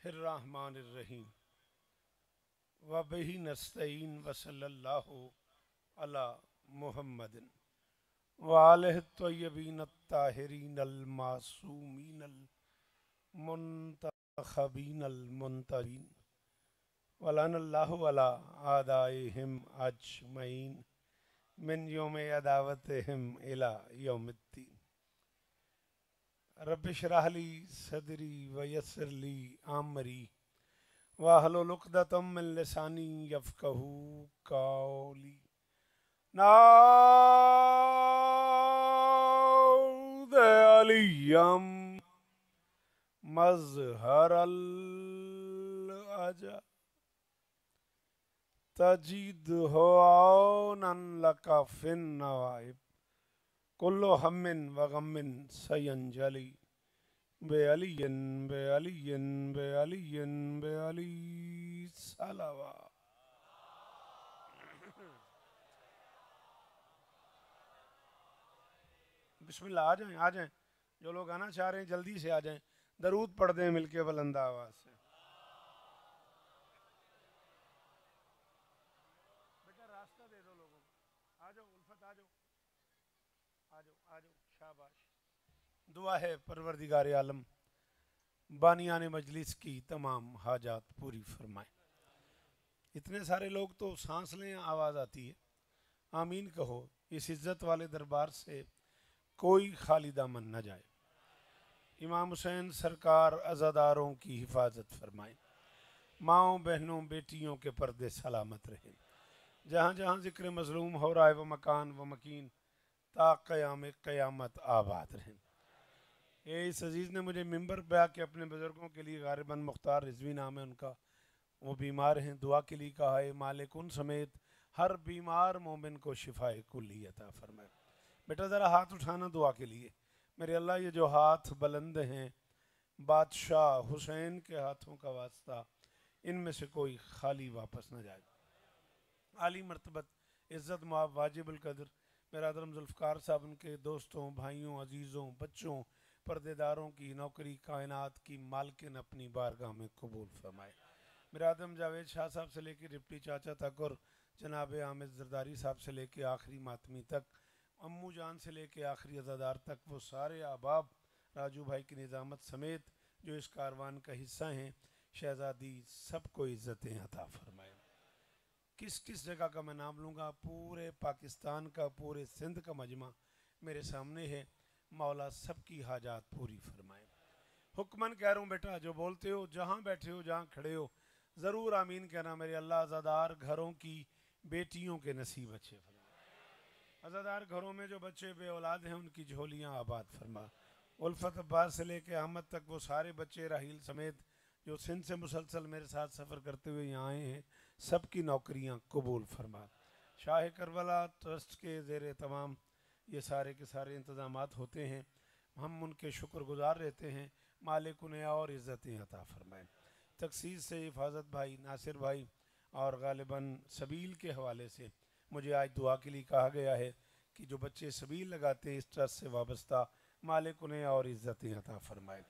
बिस्मिल्लाहिर्रहमानिर्रहीम व बिही नस्तईन व सल्लल्लाहु अला मुहम्मदिन व आलिहि त्वय्यबीन अत्ताहिरीन अल मासूमीन अल मुंतखबीन अल मुंतरीन वलनल्लाहु अला आदाइहिम अजमईन मिन यौम अदावतिहिम इला यौमिद्दीन। रब्बिश रह ली सदरी व यस्सिर ली अमरी वाहलुल उक़दतम मिन लिसानी यफ़क़हू क़ौली। नाऊद अलियम मज़हरल अजा तजीदहु औनन लका फिन नवाइब कुल्लु हम्मिन व गम्मिन सयंजली बेअलियन बेअलियन बेअलियन बेअली सलावा। बिस्मिल्लाह, आ जाएं, आ जाएं। जो लोग आना चाह रहे हैं जल्दी से आ जाएं। दरूद पढ़ दें मिलके बुलंद आवाज से। बेटा रास्ता दे दो लोगों को। आ जाओ उल्फत, आ जाओ, आ जाओ, आ जाओ, शाबाश। दुआ है परवरदिगार आलम बानियाने मजलिस की तमाम हाजात पूरी फरमाए। इतने सारे लोग तो सांस लें आवाज़ आती है। आमीन कहो। इस इज्जत वाले दरबार से कोई खाली दामन न जाए। इमाम हुसैन सरकार अज़ादारों की हिफाजत फरमाए। माओ बहनों बेटियों के पर्दे सलामत रहें। जहाँ जहाँ जिक्र मजलूम हो रहा है वह मकान व मकीन ता क़याम क़यामत आबाद रहें। ये इस अजीज़ ने मुझे मिंबर पे आके अपने बुज़ुर्गों के लिए, गारिबन मुख्तार रिजवी नाम है उनका, वो बीमार हैं, दुआ के लिए कहा है। मालिक उन समेत हर बीमार मोमिन को शिफाए कुल्ली अता फरमाए। बेटा ज़रा हाथ उठाना दुआ के लिए। मेरे अल्लाह ये जो हाथ बुलंद हैं बादशाह हुसैन के हाथों का वास्ता, इनमें से कोई खाली वापस न जाए। आली मर्तबत इज़्ज़त मुआब वाजिबुल कदर मेरादरम जुल्फ़कार साहब, उनके दोस्तों भाइयों अजीज़ों बच्चों पर्देदारों की नौकरी कायनात की मालकिन अपनी बारगाह में कबूल फरमाए। मेरादरम जावेद शाह साहब से लेकर डिप्टी चाचा तक और जनाब आमिर जरदारी साहब से लेकर आखिरी मातमी तक, अम्मू जान से लेकर आखिरी अज़ादार तक, वो सारे अहबाब राजू भाई की निज़ामत समेत जो इस कारवान का हिस्सा हैं, शहज़ादी सबको इज़्ज़तें अता फरमाए। किस किस जगह का मैं नाम लूँगा? पूरे पाकिस्तान का, पूरे सिंध का मजमा मेरे सामने है। मौला सबकी हाजात पूरी फरमाए। हुक्मन कह रहा हूँ बेटा, जो बोलते हो, जहाँ बैठे हो, जहाँ खड़े हो, ज़रूर आमीन कहना। मेरे अल्लाह अज़ादार घरों की बेटियों के नसीब अच्छे फरमा। अज़ादार घरों में जो बच्चे बे औलाद हैं उनकी झोलियाँ आबाद फरमा। उल्फत अब्बास से लेकर अहमद तक वो सारे बच्चे राहील समेत जो सिंध से मुसलसल मेरे साथ सफ़र करते हुए यहाँ आए हैं, सबकी नौकरियाँ कबूल फरमा। शाह करबला ट्रस्ट के ज़ेर तमाम ये सारे के सारे इंतज़ामात होते हैं, हम उनके शुक्रगुज़ार रहते हैं। मालिक उन्हें और इज़्ज़तें अता फरमाए। तकसीस से हिफाजत भाई नासिर भाई और गालिबन सबील के हवाले से मुझे आज दुआ के लिए कहा गया है कि जो बच्चे सबील लगाते हैं इस ट्रस्ट से वाबस्ता, मालिक उन्हें और इज़्ज़तें अता फरमाए।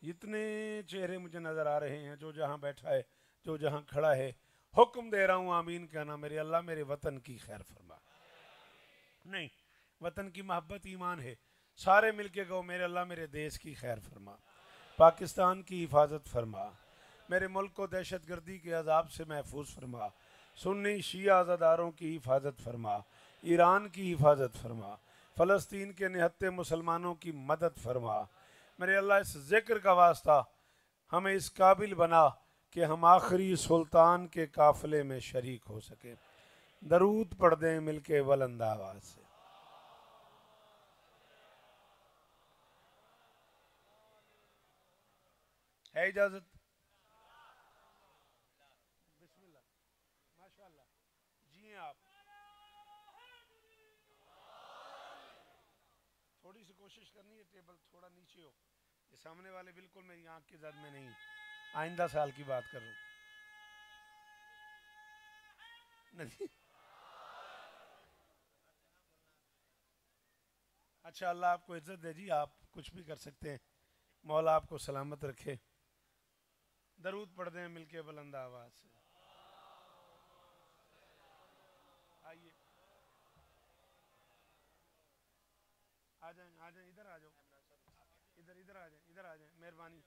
जितने चेहरे मुझे नज़र आ रहे हैं, जो जहाँ बैठा है, जो जहाँ खड़ा है, हुक्म दे रहा हूँ आमीन कहना। मेरे अल्लाह मेरे वतन की खैर फरमा। नहीं, वतन की मोहब्बत ईमान है। सारे मिलके कहो, मेरे अल्लाह मेरे देश की खैर फरमा, पाकिस्तान की हिफाजत फरमा, मेरे मुल्क को दहशत गर्दी के अजाब से महफूज फरमा, सुन्नी शिया अज़ादारों की हिफाजत फरमा, ईरान की हिफाजत फरमा, फ़लस्तीन के निहत्ते मुसलमानों की मदद फरमा। मेरे अल्लाह इस ज़िक्र का वास्ता हमें इस काबिल बना कि हम आखिरी सुल्तान के काफ़िले में शरीक हो सके। दरूद पढ़ दें मिलके बुलंद आवाज़ से। है इजाज़त? बिस्मिल्लाह, माशाअल्लाह, जिए आप। थोड़ी सी कोशिश करनी है, टेबल थोड़ा नीचे हो, ये सामने वाले बिल्कुल मेरी आंख की जद में नहीं। आइंदा साल की बात कर रहा हूँ। नहीं, अच्छा, अल्लाह आपको इज्जत दे जी, आप कुछ भी कर सकते हैं। मौला आपको सलामत रखे। दरूद पढ़ दें मिलके बुलंद आवाज से। आइए आ जाए इधर आ जाओ, इधर इधर आ जाए, इधर आ जाए, मेहरबानी।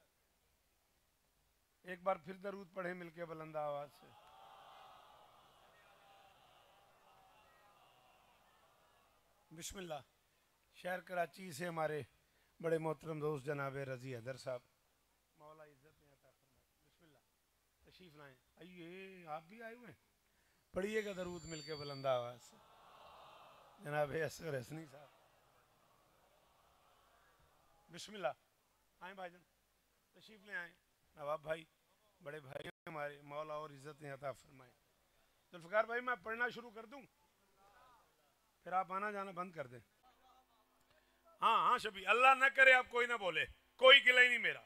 एक बार फिर दरूद पढ़े मिलके बुलंद आवाज से। बिस्मिल्लाह। शहर कराची से हमारे बड़े मोहतरम दोस्त जनाब रजी हैदर साहब, मौला इज्जत में अता फरमाए। बिस्मिल्लाह तशरीफ लाएं। आइए आप भी आए हुए हैं, पढ़िएगा दरूद मिलके बुलंद आवाज से। जनाब असगर हसनी साहब बिस्मिल्लाह। आए भाईजान तशरीफ ले आए। नवाब भाई बड़े भाई हमारे, मौला और इज्जत में अता फरमाए। जुल्फ़िकार भाई मैं पढ़ना शुरू कर दूं, फिर आप आना जाना बंद कर दें। हाँ हाँ शबी, अल्लाह न करे आप कोई ना बोले, कोई गिला ही नहीं मेरा।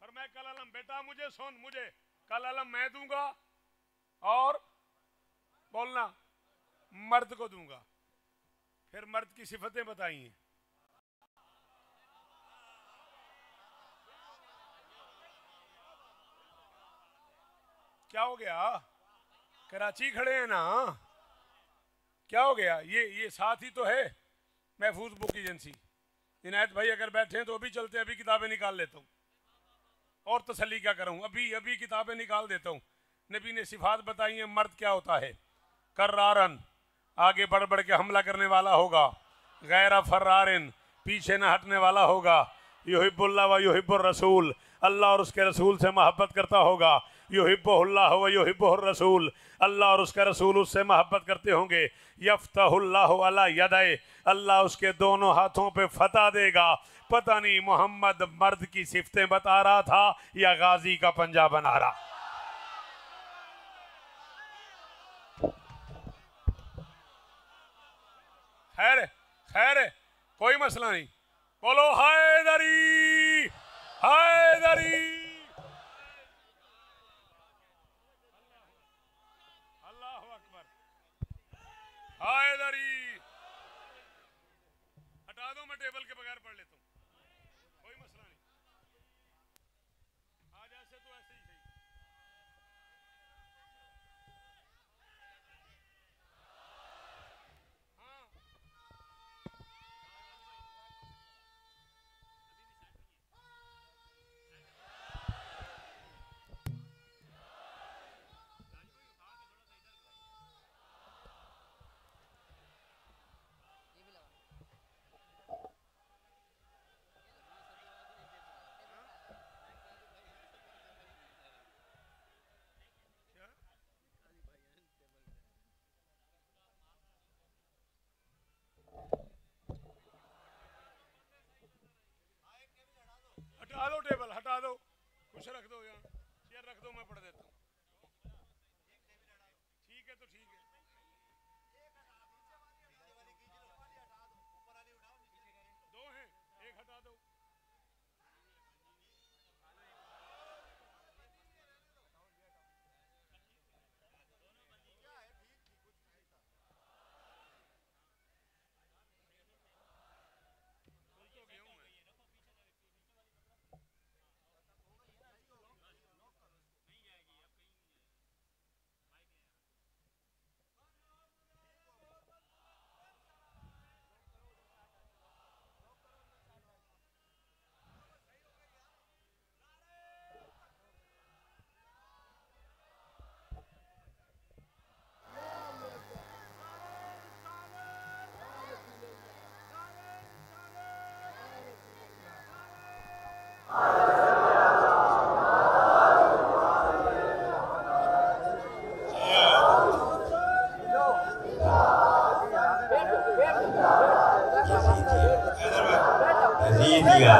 और मैं कल अलम, बेटा मुझे सुन, मुझे कल अलम मैं दूंगा और बोलना मर्द को दूंगा। फिर मर्द की सिफतें बताई हैं। क्या हो गया, कराची खड़े हैं ना, क्या हो गया? ये साथ ही तो है महफूज बुक एजेंसी। इनायत भाई अगर बैठे हैं तो अभी चलते, अभी किताबें निकाल लेता हूँ और तसल्ली क्या करूँ, अभी अभी किताबें निकाल देता हूँ। नबी ने सिफात बताई है मर्द क्या होता है। कर्रारन, आगे बढ़ बढ़ के हमला करने वाला होगा। गैर फर्रारिन, पीछे न हटने वाला होगा। युहिब्बुल्लाह व युहिब्बुर रसूल, अल्लाह और उसके रसूल से मोहब्बत करता होगा। युहिब्बुहुल्लाह व युहिब्बुहुर रसूल, अल्लाह और उसका रसूल उससे मोहब्बत करते होंगे। यफ्तहुल्लाहु अला यदै, अल्लाह उसके दोनों हाथों पे फतह देगा। पता नहीं मोहम्मद मर्द की सिफतें बता रहा था या गाजी का पंजा बना रहा। खैर खैर कोई मसला नहीं, बोलो हैदरी हैदरी। अल्लाहु अकबर। हैदरी हटा दो, मैं टेबल के बगैर पढ़ लेता हूँ, कोई मसला नहीं। आज ऐसे तो ऐसे ही सही। हाँ क्या हटा दो, टेबल हटा दो, कुछ रख दो, यहाँ चेयर रख दो, मैं पढ़ देता हूँ। ठीक है तो ठीक है। दो हैं, एक हटा दो। भूल तो गया हूँ मैं। दिया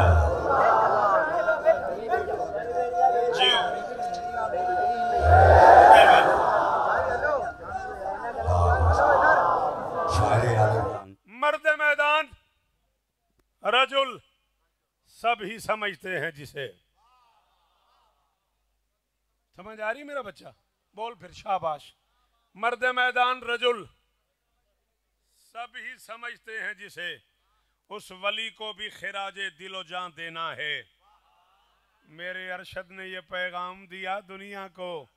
मर्द मैदान रजुल सब ही समझते हैं जिसे। समझ आ रही मेरा बच्चा? बोल फिर शाबाश। मर्द मैदान रजुल सब ही समझते हैं जिसे, उस वली को भी खिराजे दिलो जान देना है। मेरे अरशद ने ये पैगाम दिया दुनिया को,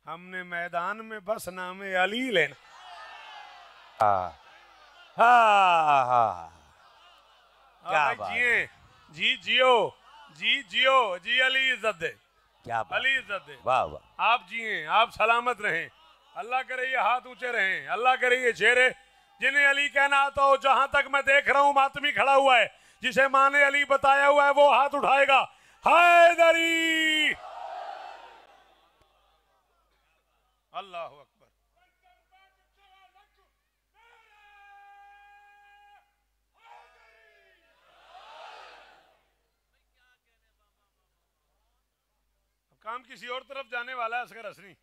हमने मैदान में बस नामे अली लेना। क्या भाई बात जिए जी, जियो जी, जियो जी, अली इज्जत दे, क्या बात, अली इज्जत दे। वाह वाह। आप जिए, आप सलामत रहें, अल्लाह करे ये हाथ ऊंचे रहें, अल्लाह करे ये चेहरे। जिन्हें अली कहना आता हो, जहां तक मैं देख रहा हूं मातमी खड़ा हुआ है, जिसे माँ ने अली बताया हुआ है वो हाथ उठाएगा। हैदरी, अल्लाह अकबर। काम किसी और तरफ जाने वाला है असगर हसनी,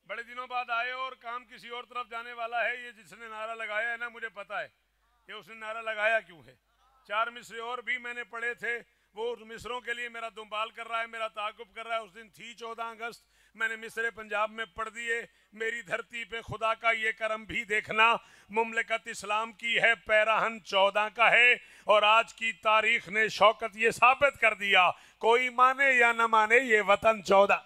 बड़े दिनों बाद आए और काम किसी और तरफ जाने वाला है। ये जिसने नारा लगाया है ना, मुझे पता है ये उसने नारा लगाया क्यों है। 4 मिसरे और भी मैंने पढ़े थे, वो मिसरों के लिए मेरा दुम्बाल कर रहा है, मेरा ताकुब कर रहा है। उस दिन थी 14 अगस्त, मैंने मिसरे पंजाब में पढ़ दिए। मेरी धरती पे खुदा का ये करम भी देखना, मुमलकत इस्लाम की है, पैराहन 14 का है। और आज की तारीख ने शौकत ये साबित कर दिया, कोई माने या न माने ये वतन 14।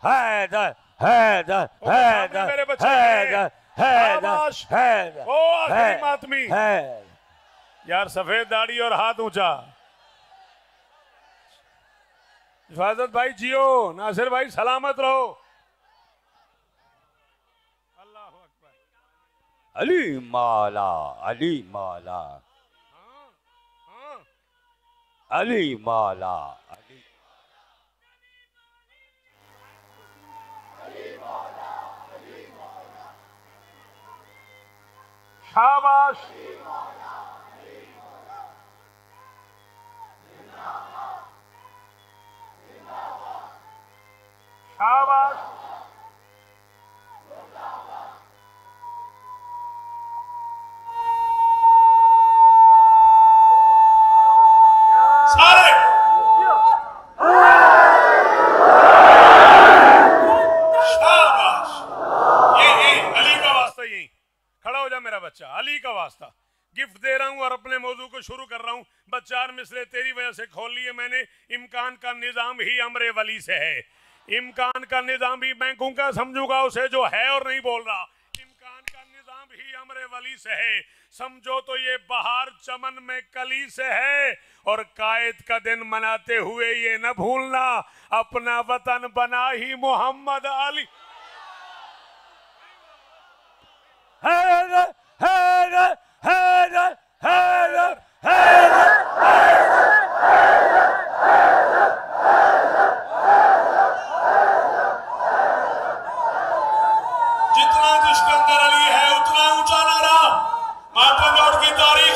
हैदर हैदर हैदर मेरे बच्चे हैदर हैदर हैदर ओ आखिरी मातमी यार, सफेद दाढ़ी और हाथ ऊंचा। हिफाजत भाई जियो, नासिर भाई सलामत रहो। अल्लाह अकबर। अली मौला, अली मौला, हाँ, हाँ। अली मौला, शाबाश, शाबाश। सारे शाबाश। ये अली का वास्ता, यही खड़ा हो जा मेरा बच्चा, अली का वास्ता। गिफ्ट दे रहा हूं और अपने मौजू को शुरू कर रहा हूं। बस 4 मिसरे तेरी वजह से खोल लिए मैंने। इम्कान का निजाम ही अमरे वली से है, इम्कान का निजाम भी मैं कहूंगा समझूंगा उसे जो है और नहीं बोल रहा। इम्कान का निजाम ही अमरे वली से है, समझो तो ये बहार चमन में कली से है। और कायद का दिन मनाते हुए ये न भूलना, अपना वतन बना ही मोहम्मद अली। हैदर हैदर हैदर हैदर हैदर। जितना जिसके अंदर अली है उतना ऊंचा नारा, मातम लौट की तारीख।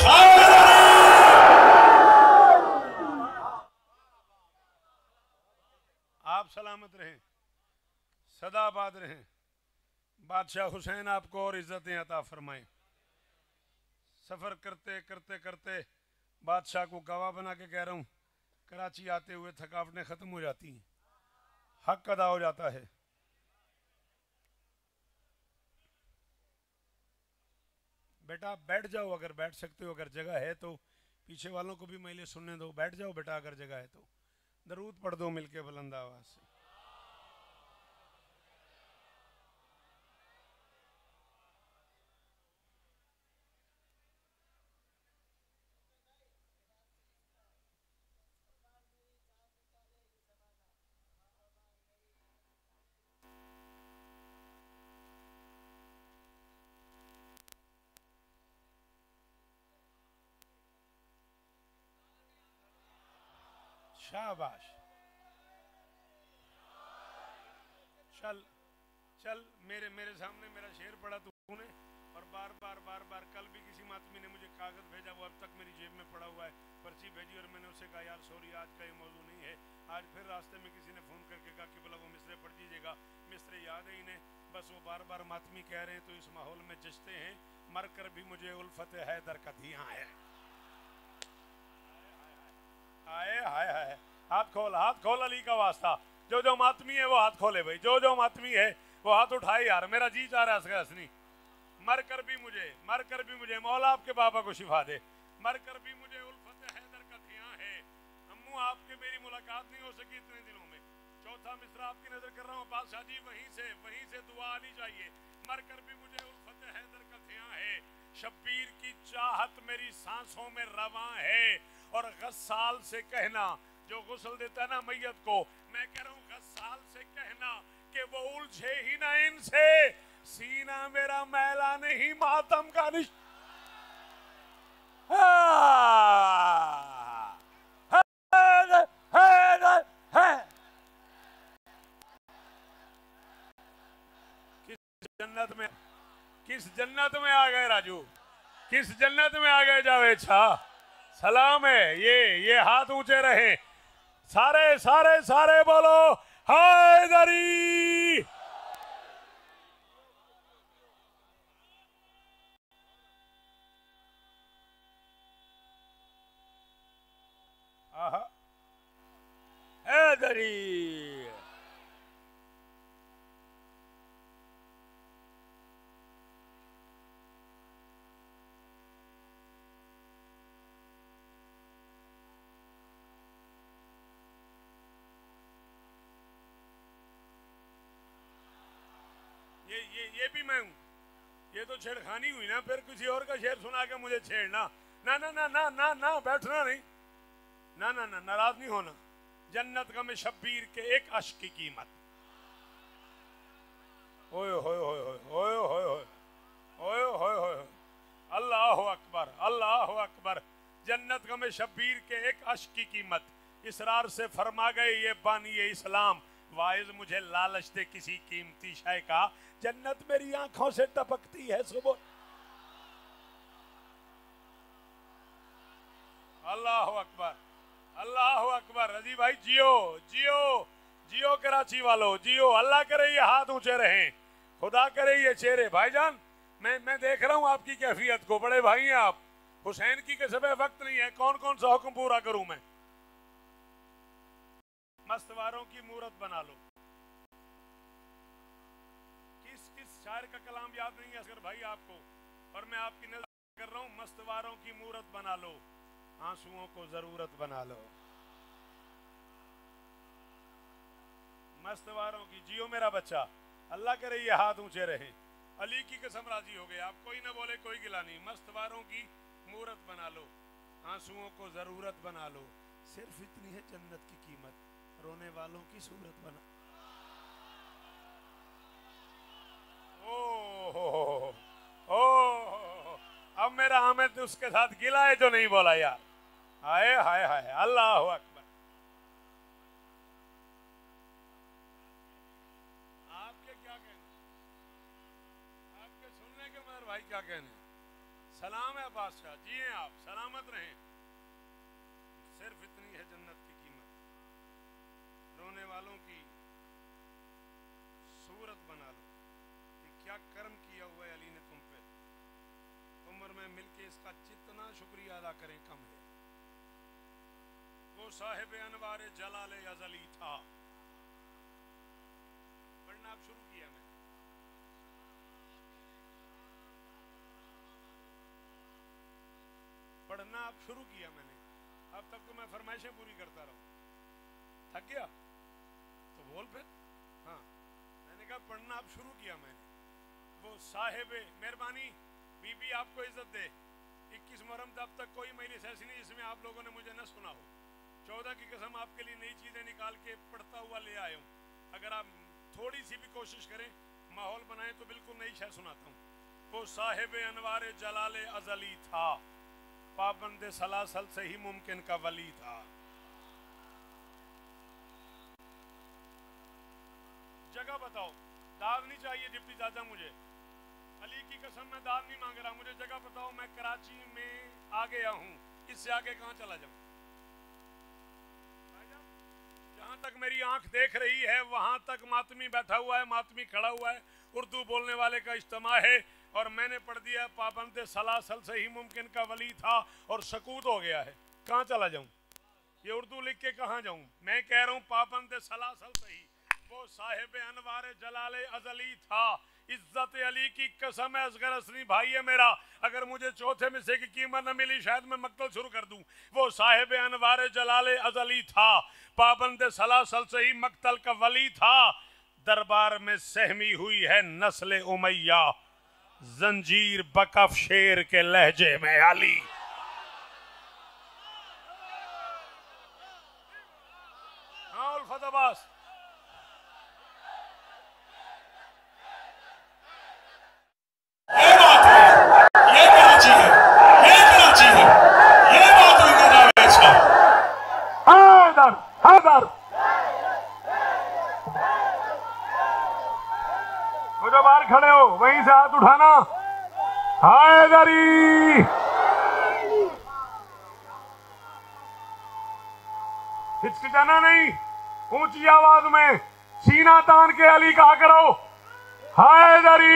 आप सलामत रहें, सदाबाद रहें। बादशाह हुसैन आपको और इज्जतें अता फरमाएं। सफर करते करते करते बादशाह को गवाह बना के कह रहा हूं, कराची आते हुए थकावटें खत्म हो जाती हैं, हक अदा हो जाता है। बेटा बैठ जाओ, अगर बैठ सकते हो, अगर जगह है तो। पीछे वालों को भी मैले सुनने दो, बैठ जाओ बेटा अगर जगह है तो। दरूद पढ़ दो मिलके बुलंद आवाज से। शाबाश। चल चल, मेरे सामने मेरा शेर पढ़ा तूने, और बार बार बार बार। कल भी किसी मातमी ने मुझे कागज भेजा, वो अब तक मेरी जेब में पड़ा हुआ है, पर्ची भेजी, और मैंने उससे कहा यार सॉरी आज का ये मौजू नहीं है। आज फिर रास्ते में किसी ने फोन करके कहा कि बोला वो मिसरे पढ़ दीजिएगा। मिसरे याद है इन्हें, बस वो बार बार मातमी कह रहे हैं तो इस माहौल में जचते हैं। मर कर भी मुझे उल्फत हैदर का धियां है। हाय हाय हाय। हाथ खोल अली का वास्ता। जो जो मातमी है वो हाथ खोले भाई, जो जो मातमी है वो हाथ उठाए यार। मेरा जी चाह रहा है असगर हसनी, मर कर भी मुझे मौला आपके बाबा को शिफा दे, मर कर भी मुझे उल्फत हैदर का धियां है। अम्मू आपके मेरी मुलाकात नहीं हो सकी इतने दिनों में। चौथा मिसरा आपकी नजर कर रहा हूँ बादशाह जी, वहीं से दुआ आनी चाहिए। मर कर भी मुझे उल्फत हैदर का धियां है, शब्बीर की चाहत मेरी सांसों में रवां है। और गस्साल से कहना, जो गुस्ल देता है ना मैयत को, मैं कह रहा हूँ गस्साल से कहना कि वो उलझे ही ना इनसे, सीना मेरा मैला नहीं मातम का निश। किस जन्नत में आ गए राजू, किस जन्नत में आ गए जावेद शाह। सलाम है, ये हाथ ऊंचे रहे, सारे सारे सारे बोलो हैदरी। हैदरी ये भी मैं हूं। ये तो छेड़खानी हुई ना, फिर किसी और का शेर सुना के मुझे छेड़ना। ना ना ना ना ना ना, बैठना नहीं, ना ना ना, नाराज नहीं होना। जन्नत का में शब्बीर के एक अश्क की कीमत। ओए होए होए होए होए होए होए ओए होए होए, अल्लाह अकबर अल्लाह अकबर। जन्नत का में शब्बीर के एक अश्क की कीमत, इसरार से फरमा गए ये बानी इस्लाम। वाइज मुझे लालच दे किसी कीमती शय का, जन्नत मेरी आंखों से टपकती है सुबह। अल्लाह अकबर अल्लाह अकबर। रजी भाई जियो जियो जियो, कराची वालों जियो। अल्लाह करे ये हाथ ऊंचे रहें, खुदा करे ये चेहरे। भाईजान मैं देख रहा हूं आपकी कैफियत को, बड़े भाई हैं आप। हुसैन की कसम है वक्त नहीं है, कौन कौन सा हुक्म पूरा करूं मैं। मस्तवारों की मूरत बना लो। किस शायर का कलाम याद नहीं है असगर भाई आपको, और मैं आपकी नजर कर रहा हूं। मस्तवारों की मूरत बना लो, आंसुओं को जरूरत बना लो। मस्तवारों की जियो मेरा बच्चा, अल्लाह करे ये हाथ ऊंचे रहे। अली की कसम राजी हो गए आप, कोई ना बोले कोई गिला नहीं। मस्तवारों की मूरत बना लो, आंसुओं को जरूरत बना लो। सिर्फ इतनी है जन्नत की कीमत, रोने वालों की सूरत बना। ओ अब मेरा हामिद उसके साथ गिला है जो नहीं बोला यार। हाय हाय हाय, अल्लाह अकबर। आपके क्या कहने, आपके सुनने के मगर भाई क्या कहने। सलाम है बादशाह, जिए आप सलामत रहें। सिर्फ इतनी है जन्नत की कीमत, रोने वालों की सूरत बना लो। कि क्या कर्म किया हुआ है अली ने तुम पे, उम्र में मिलके इसका जितना शुक्रिया अदा करें कम है। वो साहिब अनवार जलाले अजली था। पढ़ना अब शुरू किया मैं, पढ़ना अब शुरू किया मैंने। अब तक तो मैं फरमाइशें पूरी करता रहूं, थक गया तो बोल फिर। हाँ मैंने कहा पढ़ना अब शुरू किया मैंने। वो साहिब मेहरबानी बीबी आपको इज्जत दे। 21 मुहर्रम तब तक कोई मजलिस ऐसी नहीं जिसमें आप लोगों ने मुझे न सुना हो। 14 की कसम आपके लिए नई चीजें निकाल के पढ़ता हुआ ले आया हूँ। अगर आप थोड़ी सी भी कोशिश करें, माहौल बनाए तो बिल्कुल नई शय सुनाता हूँ। वो साहिब अनवार जलाले अजली था, पाबंद सलासल से ही मुमकिन का वली था। जगह बताओ, दाद नहीं चाहिए डिप्टी चाचा मुझे, अली की कसम मैं दाद नहीं मांग रहा। मुझे जगह बताओ, मैं कराची में आ गया हूं, इससे आगे कहां चला जाऊं। जहां तक मेरी आंख देख रही है वहां तक मातमी बैठा हुआ है, मातमी खड़ा हुआ है, उर्दू बोलने वाले का इज्तिमा है। और मैंने पढ़ दिया पाबंद सलासल से ही मुमकिन का वली था, और सकूत हो गया है। कहां चला जाऊं, ये उर्दू लिख के कहां जाऊं। मैं कह रहा हूं पाबंद सलासल से ही वो साहिब अनवार जलाले अजली था। इज्जत अली की कसम है, असगर असली भाई है मेरा, अगर मुझे चौथे मिसरे की कीमत न मिली शायद मैं मक्तल शुरू कर दूं। वो साहिब अनवार जलाले अजली था, पाबंद सलासल से ही मक्तल का वली था। दरबार में सहमी हुई है नस्ल उमैया, जंजीर बकफ शेर के लहजे में अली। हाँ उल्फत अब्बास, ये बात है, ये कराची है, ये कराची है, ये बात हुई ना अच्छा। हैदर हैदर, वो जो बाहर खड़े हो वहीं से हाथ उठाना। हैदरी, हिचकिचाना नहीं, ऊंची आवाज में सीना तान के अली कहा करो, हैदरी।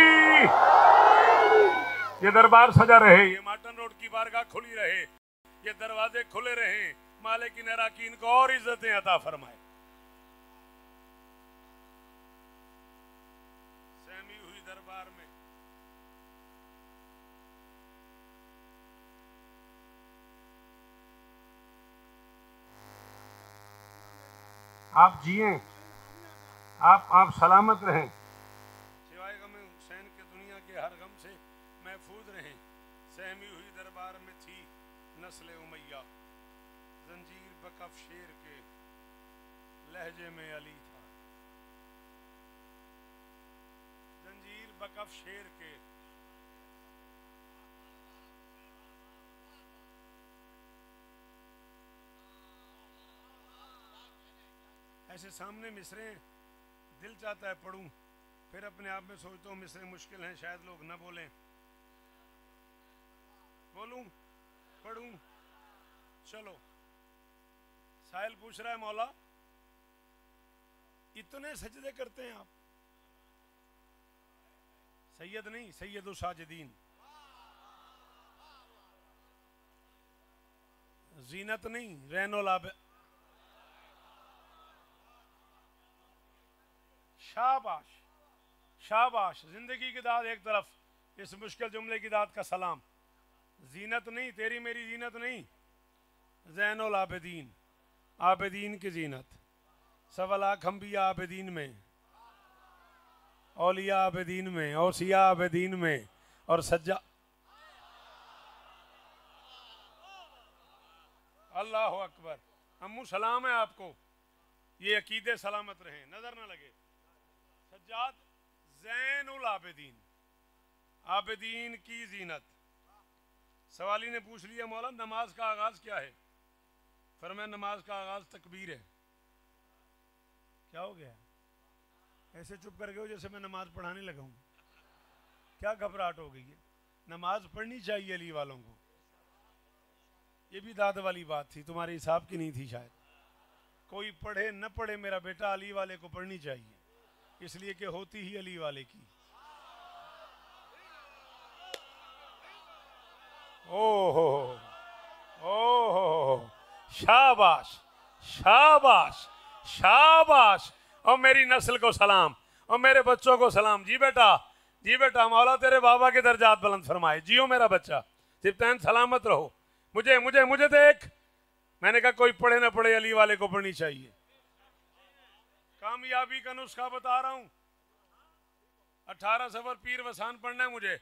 ये दरबार सजा रहे, ये माटन रोड की बारगाह खुली रहे, ये दरवाजे खुले रहे, मालिक की नराकीन को और इज्जतें अता फरमाए। सहमी हुई दरबार में आप जिए, आप सलामत रहें, सिवाय गम हुसैन के दुनिया के हर गम से महफूज रहें। सहमी हुई दरबार में थी नस्ल उमैया, जंजीर बकफ शेर के लहजे में अली था, जंजीर बकफ शेर के। ऐसे सामने मिसरे दिल चाहता है पढ़ूं, फिर अपने आप में सोचता हूँ मिसरे मुश्किल हैं, शायद लोग न बोलें। बोलूं, पढ़ूं? चलो। साहिल पूछ रहा है, मौला इतने सजदे करते हैं आप? सैयद नहीं, सैयदुल साजिदीन। जीनत नहीं, रैनुल आब। शाबाश शाबाश, जिंदगी की दाद एक तरफ, इस मुश्किल जुमले की दाद का सलाम। जीनत नहीं, तेरी मेरी जीनत नहीं, ज़ैनुल आबिदीन, आबिदीन की जीनत। 1.25 लाख अंबिया आबिदीन में, औलिया आबिदीन में, औसिया आबिदीन में, और सज्जा। अल्लाह अकबर। अम्मू सलाम है आपको, ये अकीदे सलामत रहें, नजर ना लगे। सज्जाद ज़ैनुल आबिदीन, आबिदीन की जीनत। सवाली ने पूछ लिया, मौला नमाज का आगाज क्या है? फरमाया नमाज का आगाज तकबीर है। क्या हो गया? ऐसे चुप कर गए जैसे मैं नमाज पढ़ाने लगा हूं। क्या घबराहट हो गई है? नमाज पढ़नी चाहिए अली वालों को। ये भी दाद वाली बात थी, तुम्हारे हिसाब की नहीं थी शायद। कोई पढ़े न पढ़े, मेरा बेटा अली वाले को पढ़नी चाहिए, इसलिए कि होती ही अली वाले की। ओहो ओहो, शाबाश शाबाश शाबाश। और मेरी नस्ल को सलाम, और मेरे बच्चों को सलाम। जी बेटा, जी बेटा, मौला तेरे बाबा के दर्जात बुलंद फरमाए। जियो मेरा बच्चा, सिफ्तैन सलामत रहो। मुझे मुझे मुझे देख, मैंने कहा कोई पढ़े ना पढ़े अली वाले को पढ़नी चाहिए। कामयाबी का नुस्खा बता रहा हूं। 18 सफर पीर वसान पढ़ना है मुझे,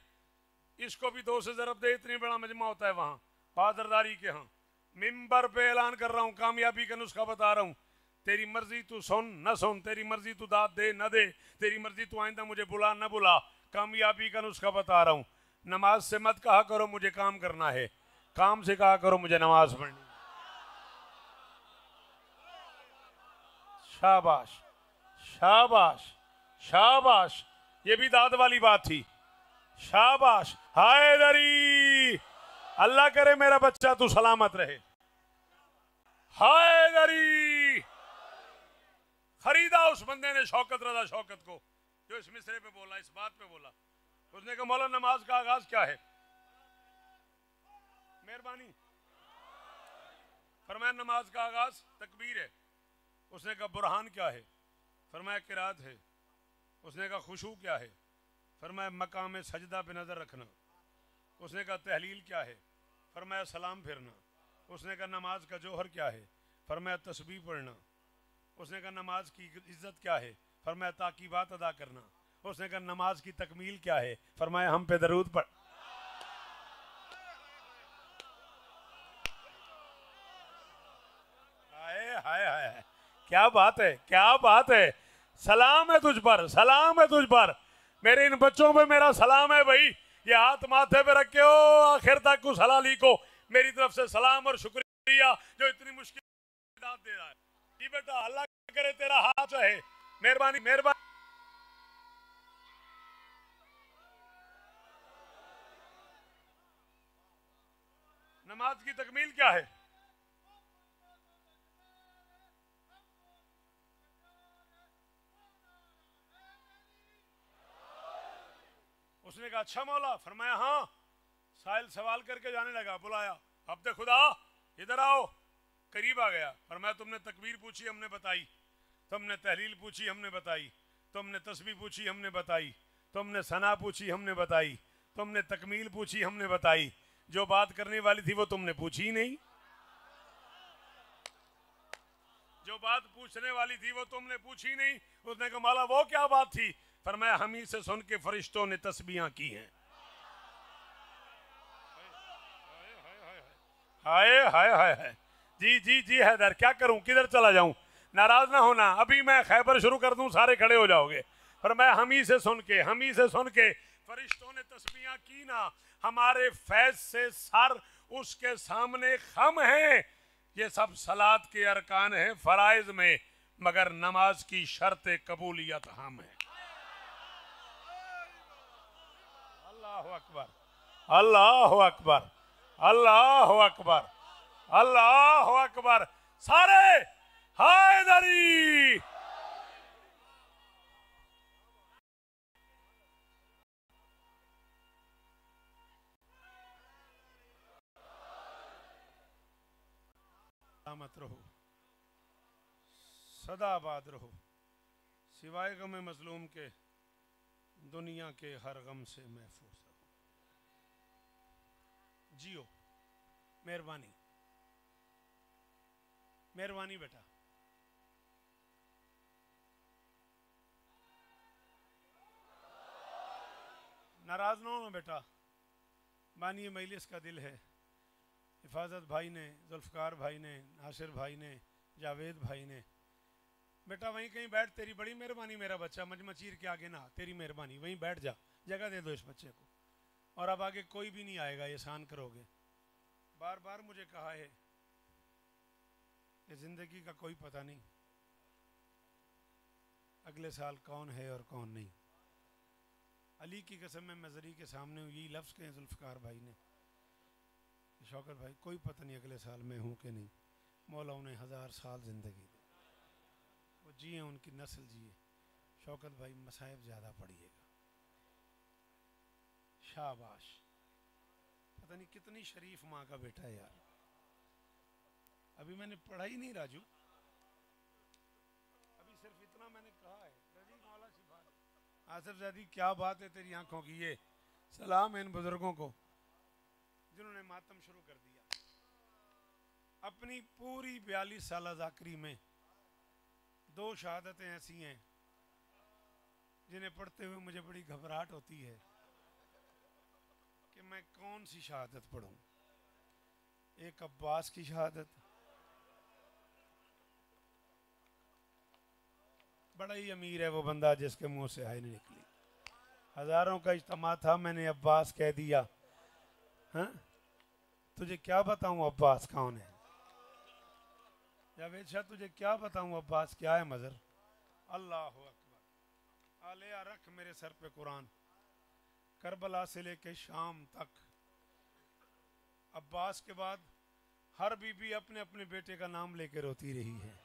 इसको भी 2 से ज़रब दे, इतनी बड़ा मजमा होता है वहां बादरदारी के यहाँ। मिंबर पे ऐलान कर रहा हूं, कामयाबी का नुस्खा बता रहा हूं। तेरी मर्जी तू सुन न सुन, तेरी मर्जी तू दाद दे न दे, तेरी मर्जी तू आइंदा मुझे बुला न बुला। कामयाबी का नुस्खा बता रहा हूं। नमाज से मत कहा करो मुझे काम करना है, काम से कहा करो मुझे नमाज पढ़नी। शाबाश शाबाश शाबाश, ये भी दाद वाली बात थी। शाबाश। हैदरी, अल्लाह करे मेरा बच्चा तू सलामत रहे। हैदरी। खरीदा उस बंदे ने शौकत रजा शौकत को, जो इस मिसरे पे बोला, इस बात पे बोला। उसने कहा मौला नमाज का आगाज क्या है? मेहरबानी। फरमाया नमाज का आगाज तकबीर है। उसने कहा बुरहान क्या है? फरमाया किरात है। उसने कहा खुशू क्या है? फरमाया मकाम सजदा पे नज़र रखना। उसने कहा तहलील क्या है? फरमाया सलाम फिरना। उसने कहा नमाज का जौहर क्या है? फरमाया तस्बीह पढ़ना। उसने कहा नमाज की इज्जत क्या है? फरमाया ताकीबात अदा करना। उसने कहा नमाज की तकमील क्या है? फरमाया हम पे दरूद पढ़। हाय हाय हाय, क्या बात है, क्या बात है। सलाम है तुझ पर, सलाम है तुझ पर। मेरे इन बच्चों पे मेरा सलाम है भाई। ये हाथ माथे पे रखे हो आखिर तक उस हलाली को मेरी तरफ से सलाम और शुक्रिया जो इतनी मुश्किल दे रहा है। जी बेटा अल्लाह करे तेरा हाथ रहे। मेहरबानी मेहरबानी। नमाज की तकमील क्या है? उसने कहा अच्छा मौला। फरमाया हाँ। साहिल सवाल करके जाने लगा। बुलाया, अब्दे खुदा इधर आओ। करीब आ गया। फरमाया तुमने तकबीर पूछी हमने बताई, तुमने तहलील पूछी हमने बताई, तुमने तस्बीह पूछी हमने बताई, तुमने सना पूछी हमने बताई, तुमने तकमील पूछी हमने बताई। जो बात करने वाली थी वो तुमने पूछी ही नहीं। जो बात पूछने वाली थी वो तुमने पूछी नहीं। उसने कहा मौला वो क्या बात थी? फरमाया हम ही से सुन के फरिश्तों ने तस्बीहां की हैं। हाय हाय हाय हाय। जी जी जी हैदर क्या करूं, किधर चला जाऊं? नाराज ना होना, अभी मैं खैबर शुरू कर दूं सारे खड़े हो जाओगे। फरमाया हम ही से सुन के, हम ही से सुन के फरिश्तों ने तस्बीहां की ना। हमारे फैज से सर उसके सामने खम हैं। ये सब सलात के अरकान हैं फराइज में, मगर नमाज की शर्त कबूलियत हम है। अल्लाह अकबर, अल्लाह अकबर, अल्लाह अकबर, अल्लाह अकबर। सारे हैदरी। सलामत रहो, सदा आबाद रहो, सिवाय गम मजलूम के दुनिया के हर गम से महफूज रहो। जियो। मेहरबानी मेहरबानी बेटा। नाराज ना हो बेटा। बानी मजलिस का दिल है। हिफाजत भाई ने, जुल्फकार भाई ने, नासिर भाई ने, जावेद भाई ने। बेटा वहीं कहीं बैठ, तेरी बड़ी मेहरबानी। मेरा बच्चा मचीर के आगे ना, तेरी मेहरबानी वहीं बैठ जा, जगह दे दो इस बच्चे को। और अब आगे कोई भी नहीं आएगा, एहसान करोगे। बार बार मुझे कहा है कि जिंदगी का कोई पता नहीं अगले साल कौन है और कौन नहीं। अली की कसम में मजरी के सामने यही लफ्ज़ कहे जुल्फकार भाई ने, शौकत भाई कोई पता नहीं अगले साल मैं हूँ कि नहीं। मौला उन्हें 1000 साल ज़िंदगी दे, वो जिए, उनकी नस्ल जिए। शौकत भाई मसाइब ज़्यादा पढ़िएगा। शाबाश। पता नहीं कितनी शरीफ माँ का बेटा है यार। अभी मैंने पढ़ा ही नहीं राजू, अभी सिर्फ इतना मैंने कहा है। रजी मौला शिफा आसिफ ज़ैदी क्या बात है तेरी आंखों की। ये सलाम है इन बुजुर्गों को जिन्होंने मातम शुरू कर दिया। अपनी पूरी 42 साल ज़ाकरी में 2 शहादतें ऐसी हैं जिन्हें पढ़ते हुए मुझे बड़ी घबराहट होती है कि मैं कौन सी शहादत पढ़ूं। एक अब्बास की शहादत, बड़ा ही अमीर है वो बंदा जिसके मुंह से हाय नहीं निकली। हजारों का इज्तिमा था, मैंने अब्बास कह दिया। हाँ तुझे क्या बताऊं अब्बास कौन है? जावेद शाह तुझे क्या बताऊं अब्बास क्या है मजर। अल्लाह अकबर। आलिया रख मेरे सर पे कुरान, करबला से लेके शाम तक। अब्बास के बाद हर बीबी अपने अपने बेटे का नाम लेके रोती रही है।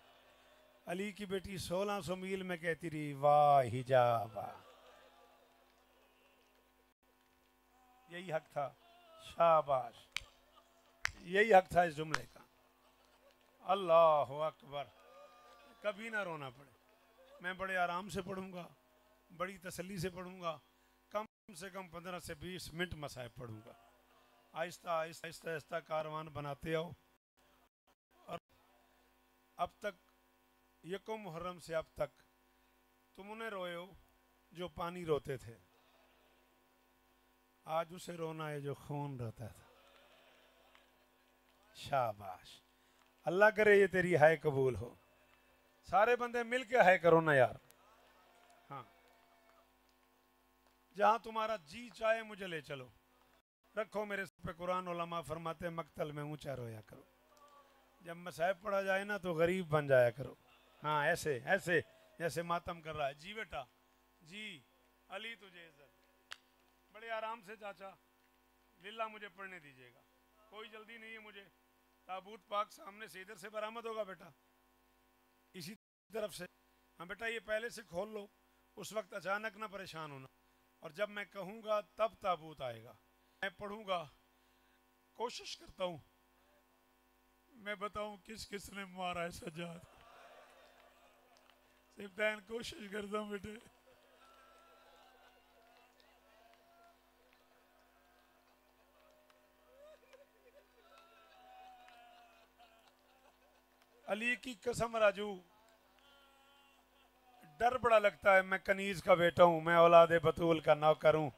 अली की बेटी 1600 मील में कहती रही वाह हिजाबा। यही हक था, शाबाश, यही हक था इस जुमले का। अल्लाह अकबर। कभी ना रोना पड़े। मैं बड़े आराम से पढ़ूंगा, बड़ी तसल्ली से पढ़ूंगा। कम से कम 15 से 20 मिनट मसाइब पढ़ूंगा। आहिस्ता आहिस्ता आहिस्ता आहिस्ता कारवान बनाते आओ। और अब तक यकम मुहर्रम से अब तक तुमने रोए हो जो पानी रोते थे, आज उसे रोना है जो खून रोता था। शाबाश, अल्लाह करे ये तेरी हाय कबूल हो। सारे बंदे मिल के हाय करो ना यार। हाँ, जहां तुम्हारा जी चाहे मुझे ले चलो, रखो मेरे सर पे कुरान। उलमा फरमाते मक्तल में ऊंचा रोया करो। जब मसाइब पढ़ा जाए ना तो गरीब बन जाया करो। हाँ, ऐसे ऐसे जैसे मातम कर रहा है। जी बेटा जी, अली तुझे इज्जत। बड़े आराम से चाचा, लिल्ला मुझे पढ़ने दीजिएगा, कोई जल्दी नहीं है मुझे। ताबूत पाक सामने से इधर से बरामद होगा बेटा, इसी तरफ से। हाँ बेटा, ये पहले से खोल लो, उस वक्त अचानक ना परेशान होना। और जब मैं कहूँगा तब ताबूत आएगा। मैं पढ़ूंगा, कोशिश करता हूँ मैं बताऊं किस किस ने मारा है सज्जाद। सिर्फ कोशिश करता हूँ बेटे। अली की कसम राजू, डर बड़ा लगता है। मैं कनीज का बेटा हूँ, मैं औलादे बतूल का नौकर हूँ।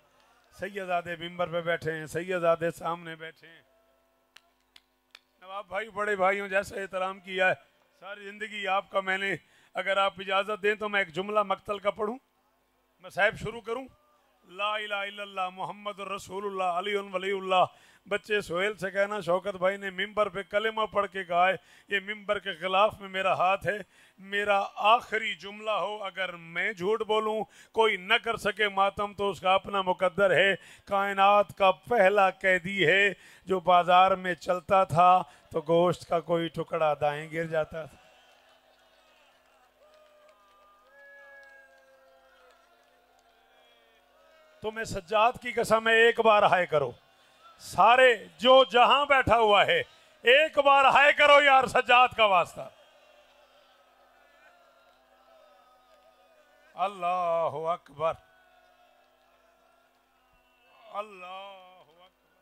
सैयदादे मिंबर पे बैठे हैं, सैयदादे सामने बैठे हैं। नवाब भाई बड़े भाइयों जैसा एहतराम किया है सारी जिंदगी आपका मैंने। अगर आप इजाजत दें तो मैं एक जुमला मक्तल का पढ़ूं, मैं साहिब शुरू करूं। ला इलाहा इल्लल्लाह मुहम्मद रसूलुल्लाह अली वलीउल्लाह। बच्चे सोहेल से कहना शौकत भाई ने मिंबर पे कलेमा पढ़ के कहा है, ये मिंबर के खिलाफ में मेरा हाथ है। मेरा आखिरी जुमला हो, अगर मैं झूठ बोलूं कोई न कर सके मातम तो उसका अपना मुकद्दर है। कायनात का पहला कैदी है जो बाजार में चलता था तो गोश्त का कोई टुकड़ा दाएं गिर जाता था। तुम्हें सज्जाद की कसम है, एक बार हाय करो। सारे जो जहां बैठा हुआ है एक बार हाय करो यार, सज्जाद का वास्ता। अल्लाहु अकबर, अल्लाहु अकबर,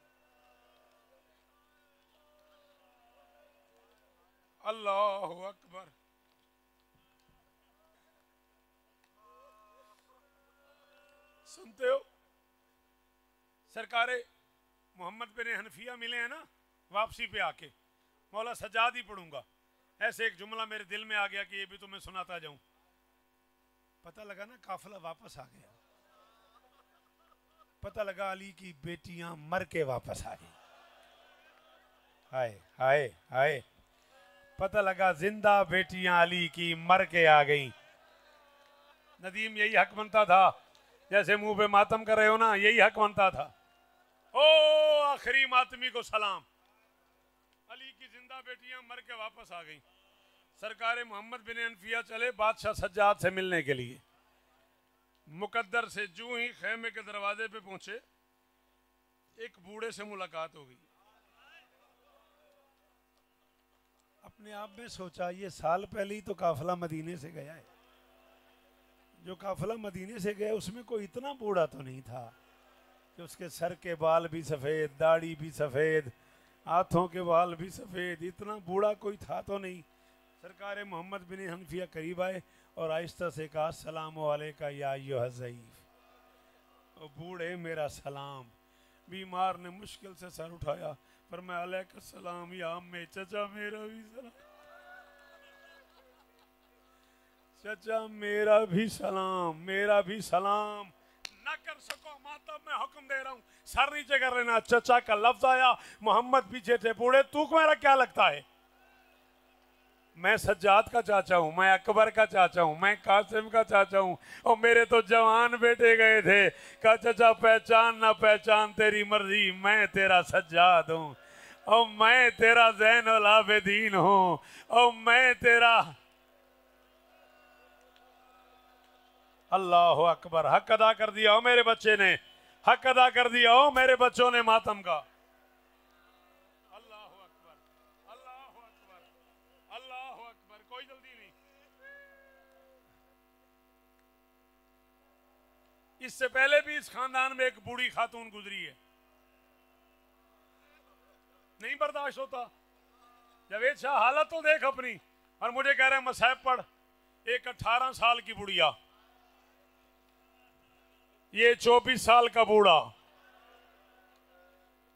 अल्लाहु अकबर। सुनते हो, सरकारे मोहम्मद बिन हनफिया मिले हैं ना वापसी पे आके, मौला सज्जाद ही पढ़ूंगा। ऐसे एक जुमला मेरे दिल में आ गया कि ये भी तुम्हें सुनाता जाऊं। पता लगा ना काफिला वापस आ गया, पता लगा अली की बेटियां मर के वापस आ गई। हाय हाय हाय, पता लगा जिंदा बेटियां अली की मर के आ गई। नदीम यही हक बनता था, जैसे मुंह पे मातम कर रहे हो ना, यही हक बनता था। ओ आखिरी मातमी को सलाम, अली की जिंदा बेटियां मर के वापस आ गई। सरकार मोहम्मद बिन अनफिया चले बादशाह सज्जाद से मिलने के लिए। मुकद्दर से जूं ही खेमे के दरवाजे पे पहुंचे, एक बूढ़े से मुलाकात हो गई। अपने आप में सोचा ये साल पहले ही तो काफिला मदीने से गया है। जो काफिला मदीने से गया उसमें कोई इतना बूढ़ा तो नहीं था कि उसके सर के बाल भी सफ़ेद, दाढ़ी भी सफ़ेद, हाथों के बाल भी सफ़ेद, इतना बूढ़ा कोई था तो नहीं। सरकार मोहम्मद बिन हनफिया करीब आए और आहिस्ता से कहा सलाम अलैका या अय्युहा ज़ईफ़। और बूढ़े मेरा सलाम। बीमार ने मुश्किल से सर उठाया, पर मैं अलैका सलाम या अम्मे, चचा मेरा भी सलाम, चचा मेरा भी सलाम, मेरा भी सलाम। न कर सको मातम, मैं हुक्म दे रहा हूं सर नीचे कर लेना। चचा का लफ्ज आया, मोहम्मद पीछे थे। बूढ़े तू को मेरा क्या लगता है? मैं सज्जाद का चाचा हूं, मैं अकबर का चाचा हूं, मैं कासिम का चाचा हूं, और मेरे तो जवान बेटे गए थे। कहा चचा पहचान ना पहचान तेरी मर्जी, मैं तेरा सज्जाद हूं, और मैं तेरा ज़ैनुल आबिदीन हूं, और मैं तेरा। अल्लाह अकबर, हक अदा कर दिया हो मेरे बच्चे ने, हक अदा कर दिया हो मेरे बच्चों ने मातम का। अल्लाह अकबर, अल्लाह अकबर, अल्लाह अकबर। कोई जल्दी नहीं। इससे पहले भी इस खानदान में एक बूढ़ी खातून गुजरी है, नहीं बर्दाश्त होता। जावेद शाह हालत तो देख अपनी, और मुझे कह रहे हैं मसाहब पढ़। एक 18 साल की बुढ़िया, ये 24 साल का बूढ़ा।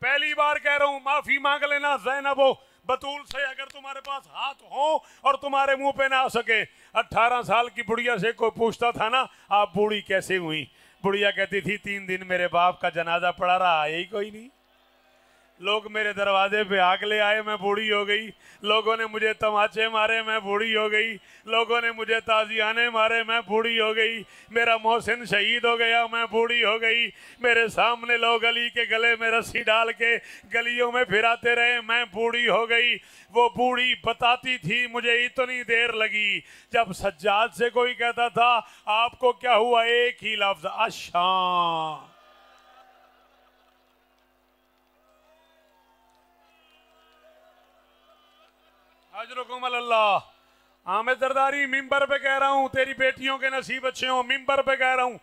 पहली बार कह रहा हूं, माफी मांग लेना ज़ैनबो बतूल से, अगर तुम्हारे पास हाथ हो और तुम्हारे मुंह पे ना आ सके। 18 साल की बुढ़िया से कोई पूछता था ना, आप बूढ़ी कैसे हुई? बुढ़िया कहती थी 3 दिन मेरे बाप का जनाजा पड़ा रहा, यही कोई नहीं। लोग मेरे दरवाजे पे आग ले आए, मैं बूढ़ी हो गई। लोगों ने मुझे तमाचे मारे, मैं बूढ़ी हो गई। लोगों ने मुझे ताजियाने मारे, मैं बूढ़ी हो गई। मेरा मोहसिन शहीद हो गया, मैं बूढ़ी हो गई। मेरे सामने लोग अली के गले में रस्सी डाल के गलियों में फिराते रहे, मैं बूढ़ी हो गई। वो बूढ़ी बताती थी मुझे इतनी देर लगी, जब सज्जाद से कोई कहता था आपको क्या हुआ, एक ही लफ्ज अच्छा। अजरुकुम अल्लाह। आमिर जरदारी मिंबर पे कह रहा हूं, तेरी बेटियों के नसीब अच्छे हो। मिंबर पे कह रहा हूं,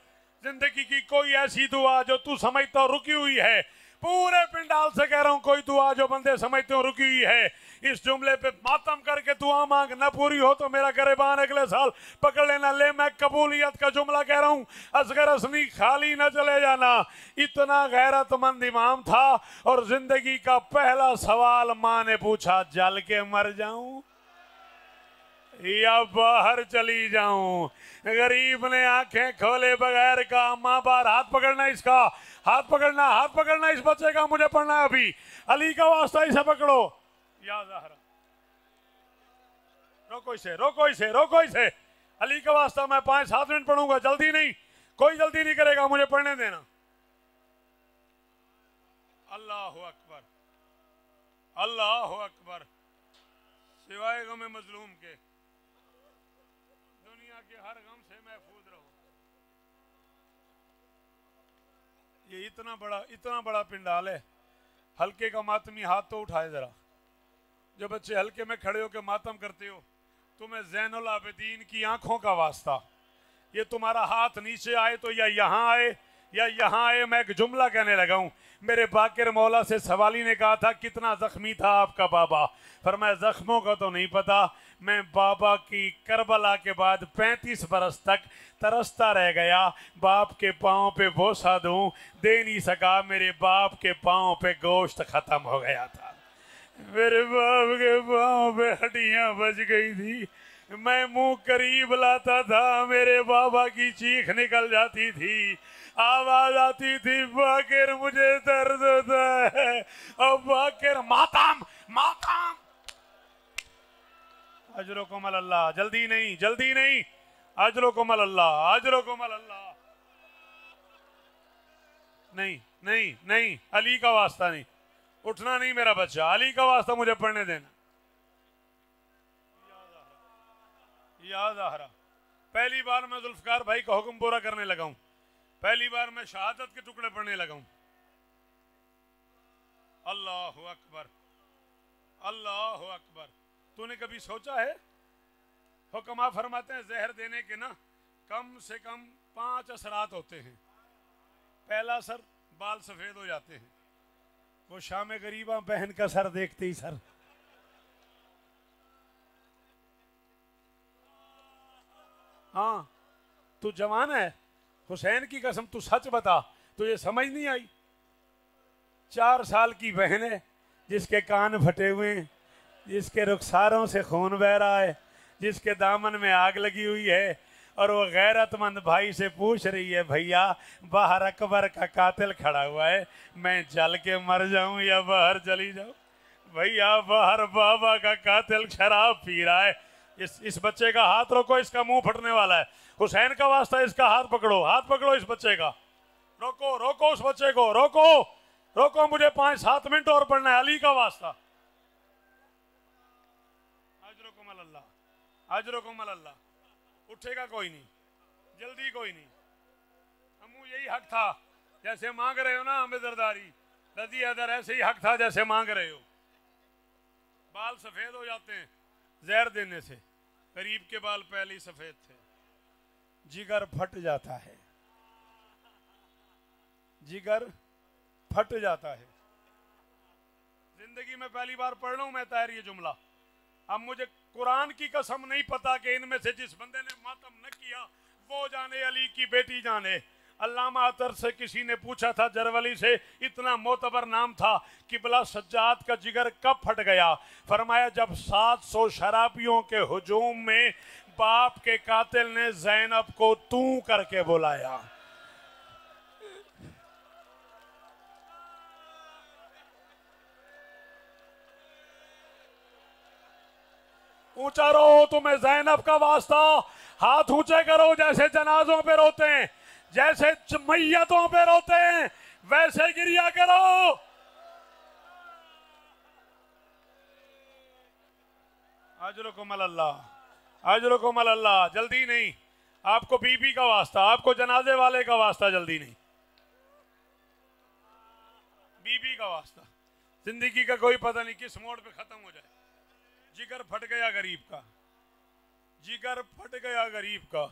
जिंदगी की कोई ऐसी दुआ जो तू समझता हो रुकी हुई है, पूरे पिंडाल से कह रहा हूं, कोई दुआ जो बंदे समझते हो रुकी हुई है, इस जुमले पे मातम करके दुआ मांग, न पूरी हो तो मेरा गरेबान अगले साल पकड़ लेना। ले, मैं कबूलियत का जुमला कह रहा हूं, असगर असनी खाली न चले जाना। इतना गैरतमंद इमाम था, और जिंदगी का पहला सवाल मां ने पूछा, जल के मर जाऊं या बाहर चली जाऊं? गरीब ने आंखें खोले बगैर कहा, अम्मा बार हाथ पकड़ना, इसका हाथ पकड़ना, हाथ पकड़ना इस बच्चे का, मुझे पढ़ना है अभी। अली का वास्ता इसे पकड़ो। या ज़हरा, रोको इसे, रोको इसे, रोको इसे। अली का वास्ता मैं 5-7 मिनट पढ़ूंगा, जल्दी नहीं, कोई जल्दी नहीं करेगा, मुझे पढ़ने देना। अल्लाह अकबर, अल्लाह अकबर। सिवाय गम मजलूम के दुनिया के हर गम से महफूज रहो। ये इतना बड़ा पिंडाल है, हल्के का मातमी हाथ तो उठाए जरा। जो बच्चे हल्के में खड़े होकर मातम करते हो, तुम्हें ज़ैनुल आबिदीन की आंखों का वास्ता, ये तुम्हारा हाथ नीचे आए तो या यहाँ आए या यहाँ आए। मैं एक जुमला कहने लगा हूँ, मेरे बाकिर मौला से सवाली ने कहा था कितना जख्मी था आपका बाबा, फरमाया जख्मों का तो नहीं पता, मैं बाबा की करबला के बाद 35 बरस तक तरसता रह गया, बाप के पाँव पे बोसा दूं, दे नहीं सका, मेरे बाप के पाँव पे गोश्त खत्म हो गया था, मेरे बाप के पाँव पे हड्डियां बच गई थी, मैं मुंह करीब लाता था, मेरे बाबा की चीख निकल जाती थी, आवाज आती थी, बाकिर मुझे दर्द होता है, और बाकिर मातम मातम। अजरुकुम अल्लाह, जल्दी नहीं, जल्दी नहीं, अजरुकुम अल्लाह, अजरुकुम अल्लाह। नहीं नहीं नहीं, अली का वास्ता नहीं, उठना नहीं मेरा बच्चा, अली का वास्ता मुझे पढ़ने देना। याद आ रहा, पहली बार मैं जुल्फकार भाई का हुक्म पूरा करने लगा हूं, पहली बार मैं शहादत के टुकड़े पढ़ने लगा हूं। अल्लाह अकबर, अल्लाह अकबर। तूने कभी सोचा है, हुक्मा फरमाते हैं जहर देने के ना कम से कम 5 असरात होते हैं। पहला असर, बाल सफेद हो जाते हैं, वो शाम गरीबा बहन का सर देखते ही सर, हाँ तू जवान है, हुसैन की कसम तू सच बता, तुझे समझ नहीं आई? 4 साल की बहन है, जिसके कान फटे हुए हैं, जिसके रुखसारों से खून बह रहा है, जिसके दामन में आग लगी हुई है, और वो गैरतमंद भाई से पूछ रही है, भैया बाहर अकबर का कातिल खड़ा हुआ है, मैं जल के मर जाऊं या बाहर चली जाऊं? भैया बाहर बाबा का कातिल शराब पी रहा है। इस बच्चे का हाथ रोको, इसका मुंह फटने वाला है। हुसैन का वास्ता इसका हाथ पकड़ो, हाथ पकड़ो इस बच्चे का, रोको रोको उस बच्चे को, रोको रोको, मुझे 5-7 मिनट और पढ़ना है, अली का वास्ता। अजरुकुम अल्लाह, अजरुकुम अल्लाह। उठेगा कोई नहीं, जल्दी कोई नहीं, हमू यही हक था जैसे मांग रहे हो ना हमें जरदारी रजी अदर, ऐसे ही हक था जैसे मांग रहे हो। बाल सफेद हो जाते हैं जहर देने से, गरीब के बाल पहले ही सफेद थे, जिगर फट जाता है, जिगर फट जाता है। जिंदगी में पहली बार पढ़ रहा हूं मैं ताहिर ये जुमला। अब मुझे कुरान की कसम नहीं पता कि इनमें से जिस बंदे ने मातम न किया वो जाने, अली की बेटी जाने। अल्लामा अतर से किसी ने पूछा था, जरवली से, इतना मोतबर नाम था, किबला सज्जाद का जिगर कब फट गया? फरमाया जब 700 शराबियों के हुजूम में बाप के कातिल ने ज़ैनब को तू करके बुलाया। ऊंचा रहो, तुम्हें ज़ैनब का वास्ता। हाथ ऊंचे करो, जैसे जनाजों पे रोते हैं, जैसे मैयतों पे रोते हैं, वैसे गिरिया करो। अजरुकुम अल्लाह, अजरुकुम अल्लाह। जल्दी नहीं, आपको बीबी का वास्ता, आपको जनाजे वाले का वास्ता, जल्दी नहीं, बीबी का वास्ता। जिंदगी का कोई पता नहीं किस मोड़ पे खत्म हो जाए। जिगर फट गया गरीब का, जिगर फट गया गरीब का।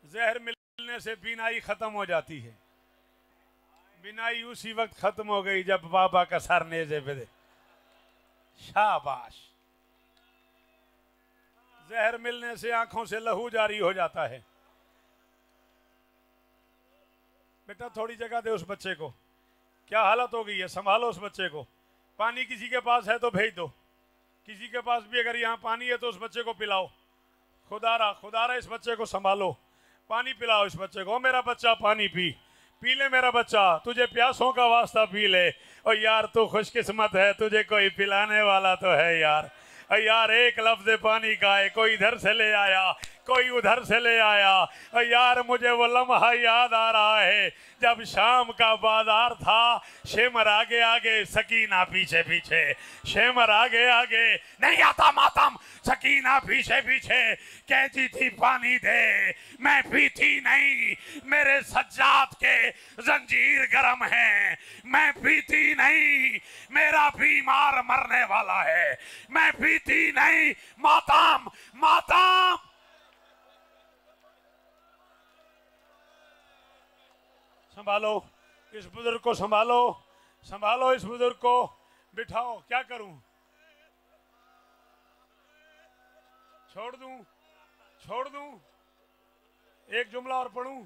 जहर मिलने से बीनाई खत्म हो जाती है। बीनाई उसी वक्त खत्म हो गई जब बाबा का सर नेज़े पे दे। शाबाश। जहर मिलने से आंखों से लहू जारी हो जाता है। बेटा थोड़ी जगह दे उस बच्चे को, क्या हालत हो गई है, संभालो उस बच्चे को। पानी किसी के पास है तो भेज दो, किसी के पास भी अगर यहाँ पानी है तो उस बच्चे को पिलाओ। खुदारा इस बच्चे को संभालो, पानी पिलाओ इस बच्चे को। मेरा बच्चा पानी पी ले मेरा बच्चा, तुझे प्यासों का वास्ता पी ले। और यार तू खुशकिस्मत है, तुझे कोई पिलाने वाला तो है यार। और यार एक लफ्ज पानी का है, कोई इधर से ले आया, कोई उधर से ले आया। और यार मुझे वो लम्हा याद आ रहा है जब शाम का बाजार था, शेमर आगे आगे सकीना पीछे पीछे, शेमर आगे आगे नहीं आता मातम, सकीना पीछे पीछे। कहती थी पानी दे, मैं पीती नहीं, मेरे सज्जाद के जंजीर गरम हैं। मैं पीती नहीं, मेरा बीमार मरने वाला है। मैं पीती नहीं, मातम मातम। संभालो इस बुजुर्ग को, संभालो, संभालो इस बुजुर्ग को, बिठाओ। क्या करूं, छोड़ दूं, छोड़ दूं? एक जुमला और पढ़ूं,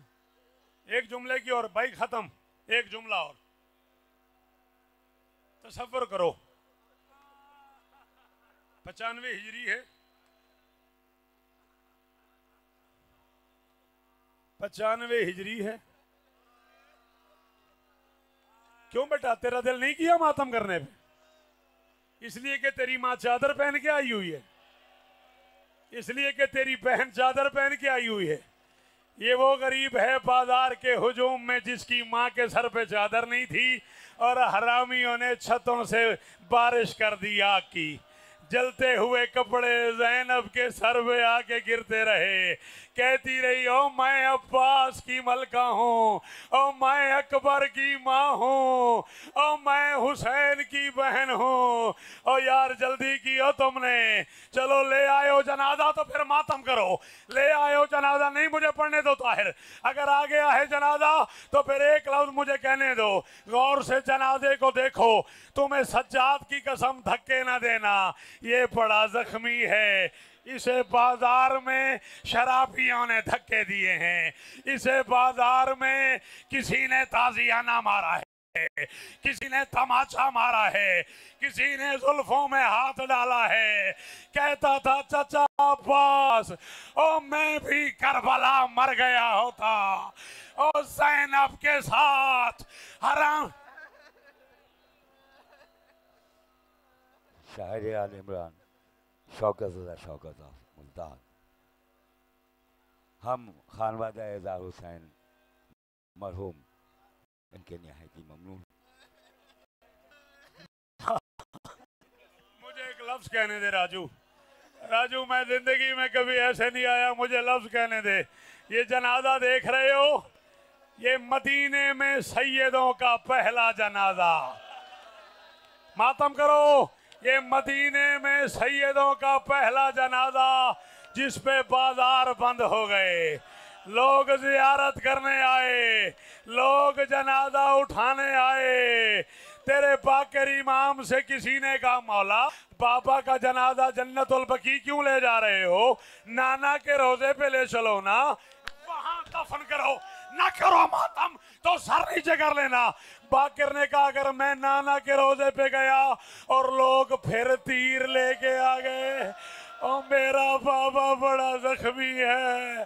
एक जुमले की और भाई खत्म। एक जुमला और। तसव्वुर करो 95 हिजरी है, 95 हिजरी है। क्यों बेटा तेरा दिल नहीं किया मातम करने पे? इसलिए कि तेरी माँ चादर पहन के आई हुई है, इसलिए कि तेरी बहन चादर पहन के आई हुई है। ये वो गरीब है बाजार के हुजूम में जिसकी माँ के सर पे चादर नहीं थी और हरामियों ने छतों से बारिश कर दी आग की। जलते हुए कपड़े ज़ैनब के सर पे आके गिरते रहे। कहती रही ओ मैं अब्बास की मलका हूँ, ओ मैं अकबर की माँ हूँ, ओ मैं हुसैन की बहन हूँ। ओ यार जल्दी कियो तुमने, चलो ले आयो जनाजा तो फिर मातम करो। ले आयो जनाजा, नहीं मुझे पढ़ने दो ताहिर। अगर आ गया है जनाजा तो फिर एक लफ्ज मुझे कहने दो। गौर से जनाजे को देखो, तुम्हें सज्जाद की कसम धक्के न देना, ये बड़ा जख्मी है। इसे बाजार में शराबियों ने धक्के दिए हैं, इसे बाजार में किसी ने ताजियाना मारा है, किसी ने तमाचा मारा है, किसी ने जुल्फों में हाथ डाला है। कहता था चचा अब्बास, ओ मैं भी करबला मर गया होता और ज़ैनब के साथ हराम। शायर आल इमरान शौकत मुल्तान। हम खानवादा एज़ार हुसैन मरहूम इनके निहायती ममनून। मुझे एक लफ्ज कहने दे राजू, राजू मैं जिंदगी में कभी ऐसे नहीं आया, मुझे लफ्ज कहने दे। ये जनाजा देख रहे हो, ये मदीने में सैयदों का पहला जनाजा। मातम करो, ये मदीने में सैयदों का पहला जनाजा जिस पे बाजार बंद हो गए। लोग जियारत करने आए, लोग जनाजा उठाने आए। तेरे बाकर इमाम से किसी ने कहा मौला बाबा का जनाजा जन्नतुल बकी क्यों ले जा रहे हो, नाना के रोजे पे ले चलो ना, वहां दफन करो, ना करो मातम तो सर नीचे कर लेना। बाकर ने कहा अगर मैं नाना के रोजे पे गया और लोग फिर तीर लेके आ गए और मेरा बाबा बड़ा जख्मी है,